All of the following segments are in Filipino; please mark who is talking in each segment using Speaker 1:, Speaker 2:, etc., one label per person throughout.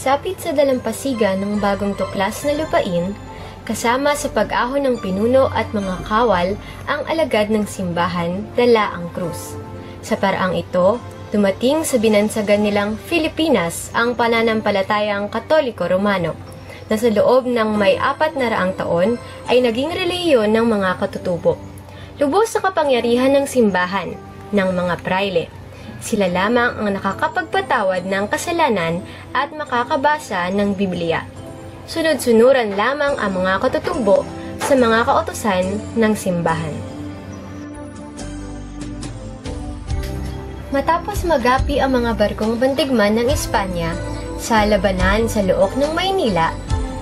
Speaker 1: Pagsapit sa dalampasigan ng bagong tuklas na lupain, kasama sa pag-ahon ng pinuno at mga kawal ang alagad ng simbahan, dala ang krus. Sa paraang ito, dumating sa binansagan nilang Filipinas ang pananampalatayang Katoliko-Romano, na sa loob ng may 400 taon ay naging relihiyon ng mga katutubo. Lubos sa kapangyarihan ng simbahan, ng mga prayle. Sila lamang ang nakakapagpatawad ng kasalanan at makakabasa ng Biblia. Sunod-sunuran lamang ang mga katutubo sa mga kautusan ng simbahan. Matapos magapi ang mga barkong bandigman ng Espanya sa labanan sa Look ng Maynila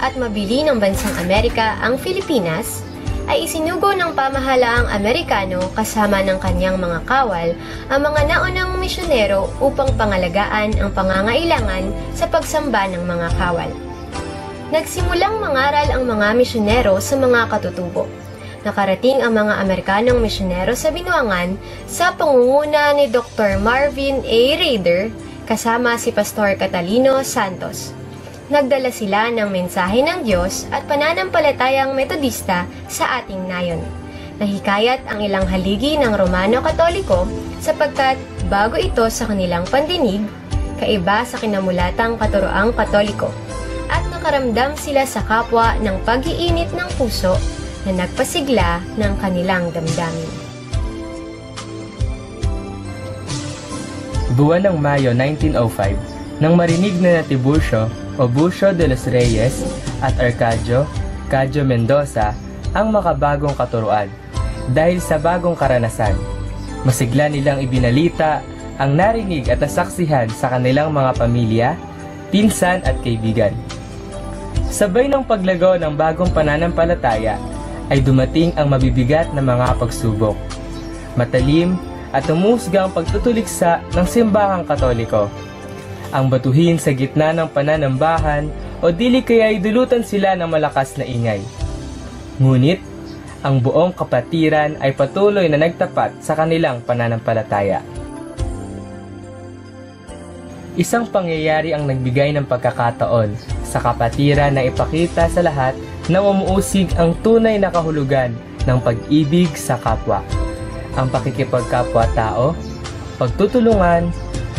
Speaker 1: at mabili ng bansang Amerika ang Pilipinas, ay isinugo ng pamahalaang Amerikano kasama ng kanyang mga kawal ang mga naunang misyonero upang pangalagaan ang pangangailangan sa pagsamba ng mga kawal. Nagsimulang mangaral ang mga misyonero sa mga katutubo. Nakarating ang mga Amerikanong misyonero sa Binuangan sa pangunguna ni Dr. Marvin A. Rader kasama si Pastor Catalino Santos. Nagdala sila ng mensahe ng Diyos at pananampalatayang metodista sa ating nayon. Nahikayat ang ilang haligi ng Romano Katoliko sapagkat bago ito sa kanilang pandinig, kaiba sa kinamulatang katuroang Katoliko, at nakaramdam sila sa kapwa ng pag-iinit ng puso na nagpasigla ng kanilang damdamin.
Speaker 2: Buwan ng Mayo 1905, nang marinig na Tiburcio o Bucio de los Reyes at Arcadio Cadio Mendoza ang makabagong katuruan. Dahil sa bagong karanasan, masigla nilang ibinalita ang narinig at nasaksihan sa kanilang mga pamilya, pinsan at kaibigan. Sabay ng paglago ng bagong pananampalataya ay dumating ang mabibigat na mga pagsubok. Matalim at umusgang pagtutuliksa ng simbahang Katoliko. Ang batuhin sa gitna ng pananambahan o dili kaya'y dulutan sila ng malakas na ingay. Ngunit, ang buong kapatiran ay patuloy na nagtapat sa kanilang pananampalataya. Isang pangyayari ang nagbigay ng pagkakataon sa kapatiran na ipakita sa lahat na umuusig ang tunay na kahulugan ng pag-ibig sa kapwa. Ang pakikipagkapwa-tao, pagtutulungan,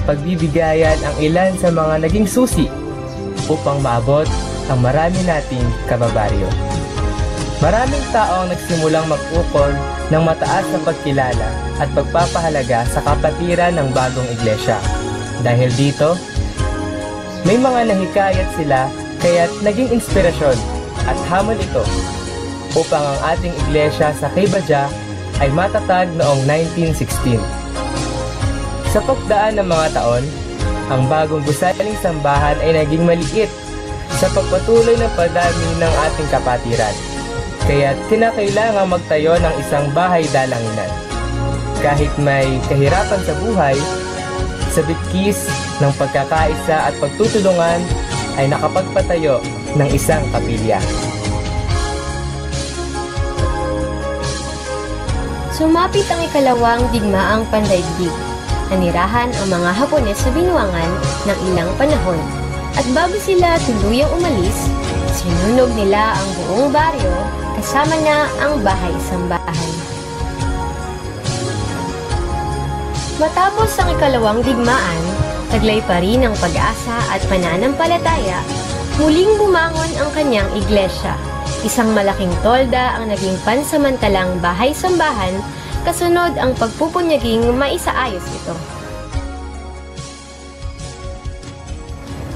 Speaker 2: pagbibigayan ang ilan sa mga naging susi upang maabot ang marami nating kababaryo. Maraming tao ang nagsimulang mag-ukol ng mataas na pagkilala at pagpapahalaga sa kapatiran ng bagong iglesia. Dahil dito, may mga nahikayat sila kaya't naging inspirasyon at hamon ito upang ang ating iglesia sa Queibadya ay matatag noong 1916. Sa pagdaan ng mga taon, ang bagong gusaling sambahan ay naging maliit sa pagpatuloy ng padami ng ating kapatiran. Kaya kinakailangang magtayo ng isang bahay dalanginan. Kahit may kahirapan sa buhay, sa bitkis ng pagkakaisa at pagtutulungan ay nakapagpatayo ng isang kapilya.
Speaker 1: Sumapit ang ikalawang digmaang pandaigdig. Nanirahan ang mga Hapones sa Binuangan ng ilang panahon, at bago sila tuluyang umalis, sinunog nila ang buong baryo kasama na ang bahay-sambahan. Matapos ang ikalawang digmaan, taglay pa rin ang pag-asa at pananampalataya, muling bumangon ang kanyang iglesia. Isang malaking tolda ang naging pansamantalang bahay-sambahan, kasunod ang pagpupunyaging maisaayos ito.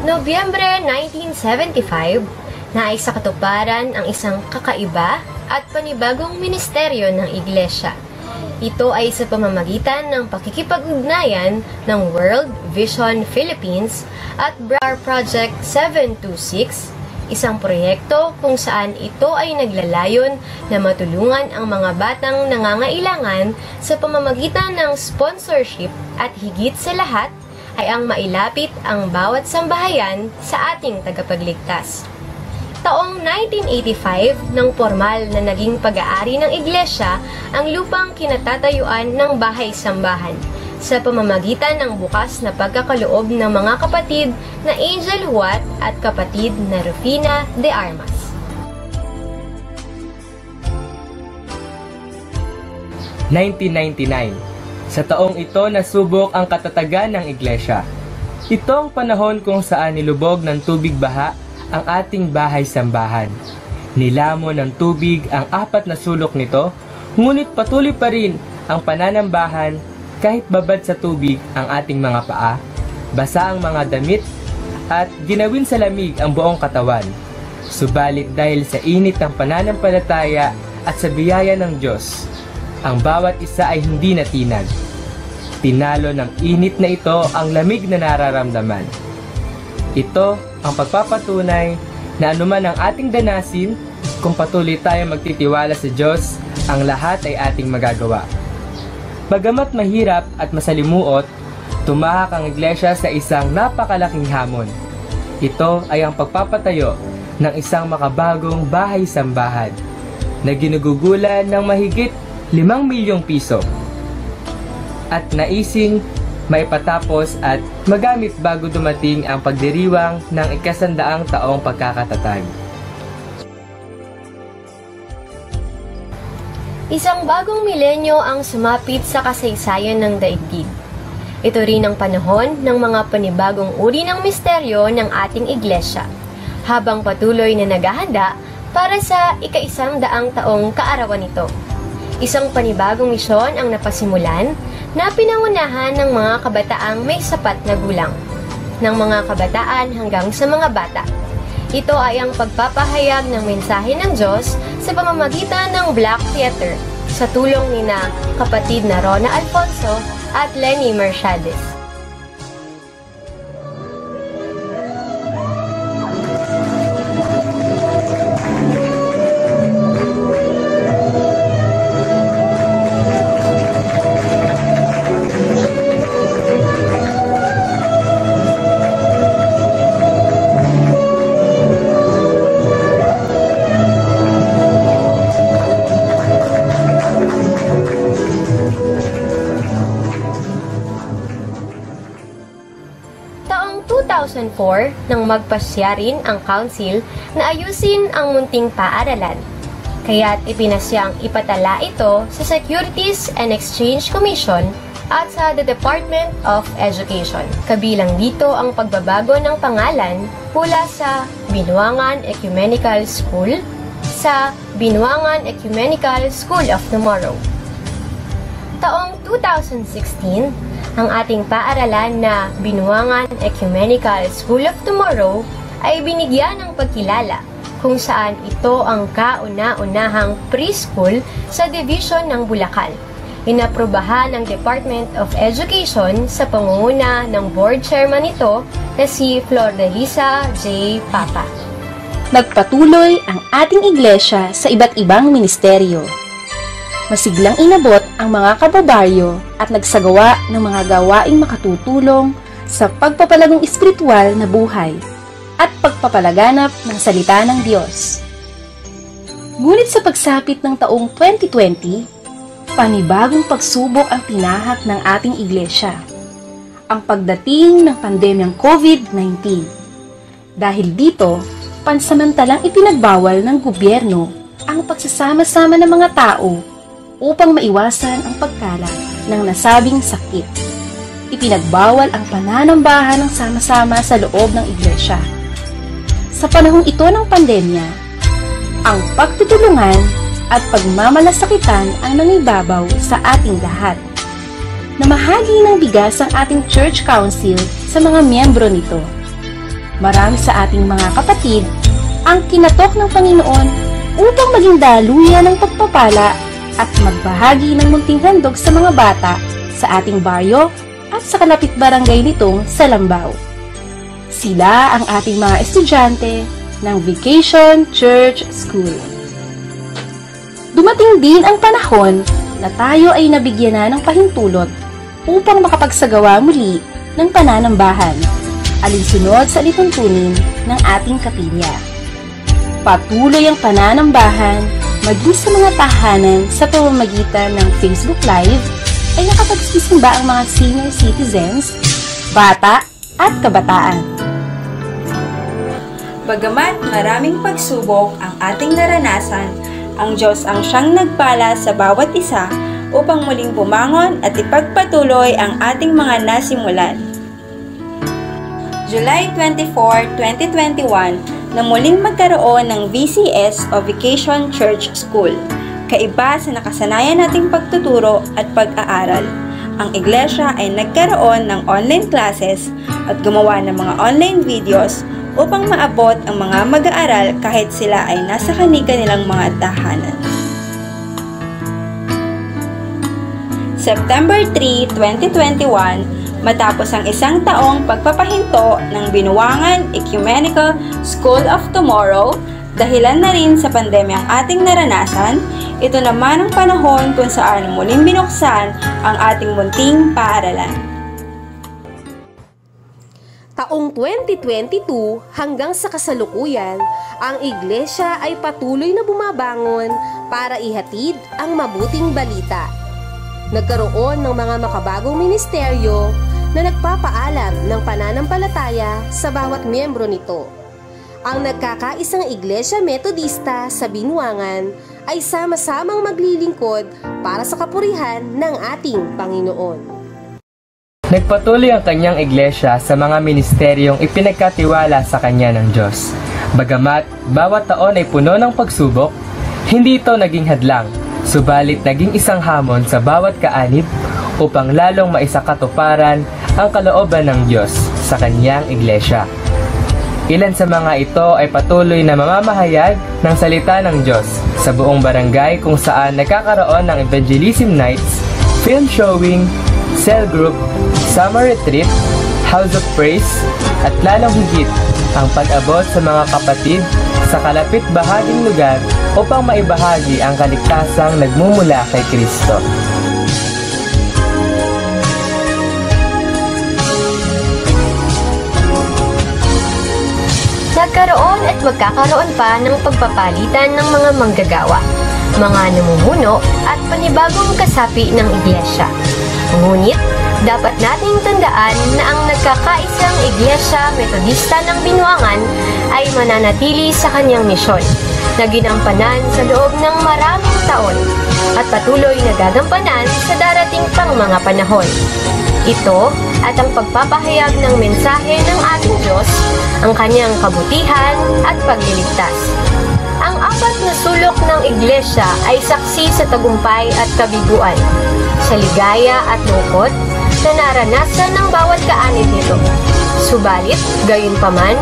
Speaker 1: Nobyembre 1975, nais sa katuparan ang isang kakaiba at panibagong ministeryo ng iglesia. Ito ay sa pamamagitan ng pakikipag-ugnayan ng World Vision Philippines at BRAR Project 726, isang proyekto kung saan ito ay naglalayon na matulungan ang mga batang nangangailangan sa pamamagitan ng sponsorship at higit sa lahat ay ang mailapit ang bawat sambahayan sa ating tagapagligtas. Taong 1985 nang formal na naging pag-aari ng iglesia ang lupang kinatatayuan ng bahay-sambahan. sa pamamagitan ng bukas na pagkakaloob ng mga kapatid na Angel Huat at kapatid na Rufina de Armas.
Speaker 2: '99. Sa taong ito nasubok ang katatagan ng iglesia. Ito ang panahon kung saan nilubog ng tubig baha ang ating bahay-sambahan. Nilamon ng tubig ang 4 na sulok nito, ngunit patuloy pa rin ang pananambahan kahit babad sa tubig ang ating mga paa, basa ang mga damit, at ginawin sa lamig ang buong katawan. Subalit dahil sa init ng pananampalataya at sa biyaya ng Diyos, ang bawat isa ay hindi natinag. Tinalo ng init na ito ang lamig na nararamdaman. Ito ang pagpapatunay na anuman ang ating danasin, kung patuloy tayong magtitiwala sa Diyos, ang lahat ay ating magagawa. Bagamat mahirap at masalimuot, tumahak ang iglesia sa isang napakalaking hamon. Ito ay ang pagpapatayo ng isang makabagong bahay-sambahan na ginugugulan ng mahigit 5 milyong piso at naising maipatapos at magamit bago dumating ang pagdiriwang ng 100 taong pagkakatatag.
Speaker 1: Isang bagong milenyo ang sumapit sa kasaysayan ng daigdig. Ito rin ang panahon ng mga panibagong uri ng misteryo ng ating iglesia, habang patuloy na naghahanda para sa 100 taong kaarawan nito. Isang panibagong misyon ang napasimulan na pinangunahan ng mga kabataang may sapat na gulang, ng mga kabataan hanggang sa mga bata. Ito ay ang pagpapahayag ng mensahe ng Diyos sa pamamagitan ng Black Theater sa tulong ni na kapatid na Rona Alfonso at Lenny Mercedes. Taong 2004 nang magpasya rin ang council na ayusin ang munting paaralan. Kaya't ipinasyang ipatala ito sa Securities and Exchange Commission at sa the Department of Education. Kabilang dito ang pagbabago ng pangalan mula sa Binuangan Ecumenical School sa Binuangan Ecumenical School of Tomorrow. Taong 2016, ang ating paaralan na Binuangan Ecumenical School of Tomorrow ay binigyan ng pagkilala kung saan ito ang kauna-unahang preschool sa division ng Bulacan. Inaprobahan ng Department of Education sa pangunguna ng board chairman nito na si Flordelisa J. Papa.
Speaker 3: Nagpatuloy ang ating iglesia sa iba't ibang ministeryo. Masiglang inabot ang mga kababaryo at nagsagawa ng mga gawaing makatutulong sa pagpapalagong espiritual na buhay at pagpapalaganap ng salita ng Diyos. Ngunit sa pagsapit ng taong 2020, panibagong pagsubok ang tinahak ng ating iglesia, ang pagdating ng pandemyang COVID-19. Dahil dito, pansamantalang ipinagbawal ng gobyerno ang pagsasama-sama ng mga tao upang maiwasan ang pagkalat ng nasabing sakit. Ipinagbawal ang pananambahan ng sama-sama sa loob ng iglesia. Sa panahong ito ng pandemya, ang pagtutulungan at pagmamalasakitan ang nangibabaw sa ating lahat. Namahagi ng bigas ang ating church council sa mga miyembro nito. Marami sa ating mga kapatid ang kinatok ng Panginoon upang maging daluyan ng pagpapala at magbahagi ng munting handog sa mga bata sa ating baryo at sa kalapit barangay nitong Salambao. Sila ang ating mga estudyante ng Vacation Church School. Dumating din ang panahon na tayo ay nabigyan na ng pahintulot upang makapagsagawa muli ng pananambahan, alinsunod sa lituntunin ng ating kapilya. Patuloy ang pananambahan maging sa mga tahanan sa pamamagitan ng Facebook Live ay nakapagsisimba ang mga senior citizens, bata at kabataan.
Speaker 4: Bagamat maraming pagsubok ang ating naranasan, ang Diyos ang siyang nagpala sa bawat isa upang muling bumangon at ipagpatuloy ang ating mga nasimulan. July 24, 2021, na muling magkaroon ng VCS o Vacation Church School. Kaiba sa nakasanayan nating pagtuturo at pag-aaral, ang iglesia ay nagkaroon ng online classes at gumawa ng mga online videos upang maabot ang mga mag-aaral kahit sila ay nasa kani-kanilang mga tahanan. September 3, 2021, matapos ang isang taong pagpapahinto ng Binuangan Ecumenical School of Tomorrow, dahilan na rin sa pandemya ang ating naranasan, ito naman ang panahon kung saan muling binuksan ang ating munting paaralan.
Speaker 5: Taong 2022 hanggang sa kasalukuyan, ang iglesia ay patuloy na bumabangon para ihatid ang mabuting balita. Nagkaroon ng mga makabagong ministeryo na nagpapaalam ng pananampalataya sa bawat miyembro nito. Ang nagkakaisang Iglesia Metodista sa Binuangan ay sama-samang maglilingkod para sa kapurihan ng ating Panginoon.
Speaker 2: Nagpatuloy ang kanyang iglesia sa mga ministeryong ipinagkatiwala sa kanya ng Diyos. Bagamat bawat taon ay puno ng pagsubok, hindi ito naging hadlang, subalit naging isang hamon sa bawat kaanib upang lalong maisakatuparan ang kalooban ng Diyos sa kanyang iglesia. Ilan sa mga ito ay patuloy na mamamahayag ng salita ng Diyos sa buong barangay kung saan nagkakaroon ng evangelism nights, film showing, cell group, summer retreat, house of praise, at lalong higit ang pag-abot sa mga kapatid sa kalapit bahaging lugar upang maibahagi ang kaligtasang nagmumula kay Kristo.
Speaker 1: Nagkaroon at magkakaroon pa ng pagpapalitan ng mga manggagawa, mga namumuno at panibagong kasapi ng iglesia. Ngunit, dapat nating tandaan na ang nagkakaisang Iglesia Metodista ng Binuangan ay mananatili sa kanyang misyon na ginampanan sa loob ng maraming taon at patuloy na gagampanan sa darating pang mga panahon. Ito at ang pagpapahayag ng mensahe ng ating Diyos, ang kanyang kabutihan at pagliligtas. Ang apat na sulok ng iglesia ay saksi sa tagumpay at kabiguan, sa ligaya at lungkot na naranasan ng bawat kaanib nito. Subalit, gayunpaman,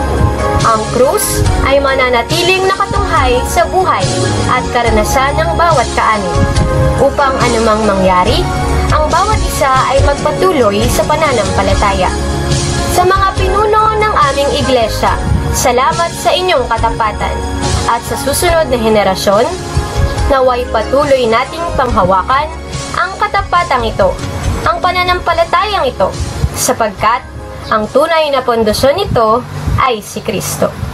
Speaker 1: ang krus ay mananatiling nakatunghay sa buhay at karanasan ng bawat kaanib, upang anumang mangyari, ang bawat isa ay magpatuloy sa pananampalataya. Sa mga pinuno ng aming iglesia, salamat sa inyong katapatan, at sa susunod na henerasyon, naway patuloy nating panghawakan ang katapatang ito, ang pananampalatayang ito, sapagkat ang tunay na pundasyon nito ay si Kristo.